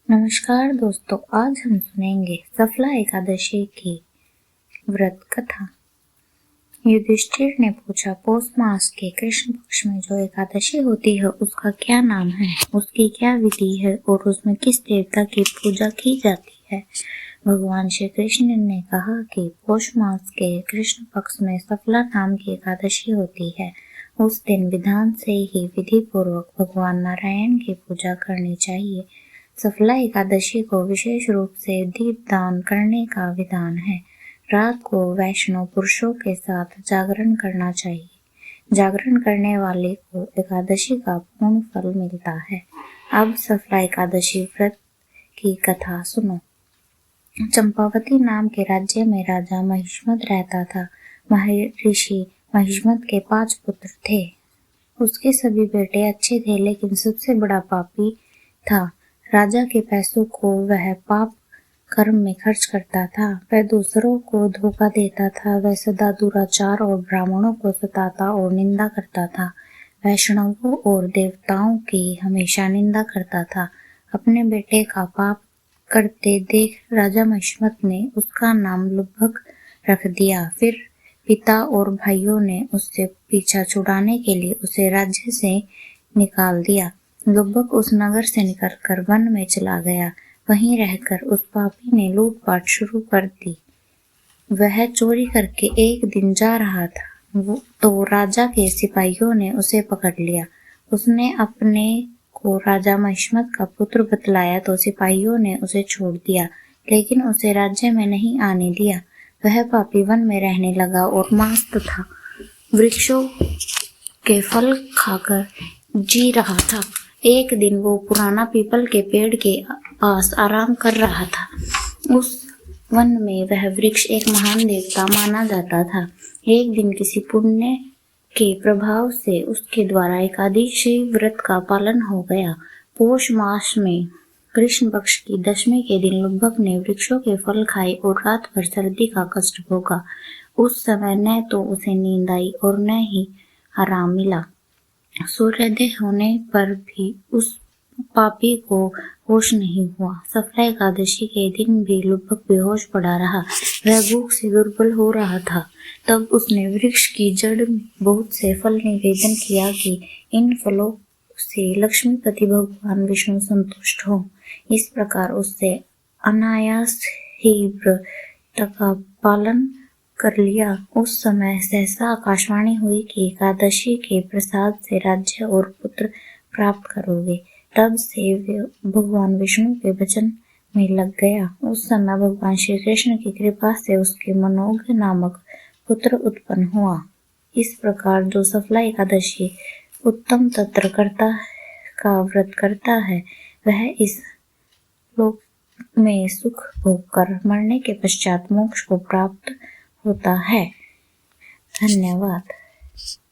नमस्कार दोस्तों, आज हम सुनेंगे सफला एकादशी की व्रत कथा। युधिष्ठिर ने पूछा, पौष मास के कृष्ण पक्ष में जो एकादशी होती है उसका क्या नाम है, उसकी क्या विधि है और उसमें किस देवता की पूजा की जाती है। भगवान श्री कृष्ण ने कहा कि पौष मास के कृष्ण पक्ष में सफला नाम की एकादशी होती है। उस दिन विधान से ही विधि पूर्वक भगवान नारायण की पूजा करनी चाहिए। सफला एकादशी को विशेष रूप से दीपदान करने का विधान है। रात को वैष्णव पुरुषों के साथ जागरण करना चाहिए। जागरण करने वाले को एकादशी का पूर्ण फल मिलता है। अब सफला एकादशी व्रत की कथा सुनो। चंपावती नाम के राज्य में राजा महिष्मत रहता था। महर्षि महिष्मत के 5 पुत्र थे। उसके सभी बेटे अच्छे थे, लेकिन सबसे बड़ा पापी था। राजा के पैसों को वह पाप कर्म में खर्च करता था। वह दूसरों को धोखा देता था। वह सदा दुराचार और ब्राह्मणों को सताता और निंदा करता था। वैष्णवों और देवताओं की हमेशा निंदा करता था। अपने बेटे का पाप करते देख राजा महिष्मत ने उसका नाम लुब्भक रख दिया। फिर पिता और भाइयों ने उससे पीछा छुड़ाने के लिए उसे राज्य से निकाल दिया। लुब्भक उस नगर से निकलकर वन में चला गया। वहीं रहकर उस पापी ने लूटपाट शुरू कर दी। वह चोरी करके एक दिन जा रहा था तो राजा के सिपाहियों ने उसे पकड़ लिया। उसने अपने को राजा महिष्मत का पुत्र बतलाया तो सिपाहियों ने उसे छोड़ दिया, लेकिन उसे राज्य में नहीं आने दिया। वह पापी वन में रहने लगा और मांस तथा वृक्षों के फल खाकर जी रहा था। एक दिन वो पुराना पीपल के पेड़ के पास आराम कर रहा था। उस वन में वह वृक्ष एक महान देवता माना जाता था। एक दिन किसी पुण्य के प्रभाव से उसके द्वारा एकादशी व्रत का पालन हो गया। पौष मास में कृष्ण पक्ष की दशमी के दिन लुब्भक ने वृक्षों के फल खाए और रात भर सर्दी का कष्ट भोगा। उस समय न तो उसे नींद आई और न ही आराम मिला। सूर्योदय होने पर भी उस पापी को होश नहीं हुआ। सफला एकादशी के दिन भी लुब्भक बेहोश पड़ा रहा। वह भूख से दुर्बल हो रहा था। तब उसने वृक्ष की जड़ में बहुत से फल निवेदन किया कि इन फलों से लक्ष्मीपति भगवान विष्णु संतुष्ट हो। इस प्रकार उससे अनायास ही व्रत का पालन कर लिया। उस समय सहसा आकाशवाणी हुई कि एकादशी के प्रसाद से राज्य और पुत्र प्राप्त करोगे। तब से भगवान विष्णु के वचन में लग गया। उस समय भगवान श्री कृष्ण की कृपा से उसके मनोज नामक पुत्र उत्पन्न हुआ। इस प्रकार जो सफला एकादशी उत्तम तंत्रकर्ता का व्रत करता है, वह इस लोक में सुख भोग कर मरने के पश्चात मोक्ष को प्राप्त होता है। धन्यवाद।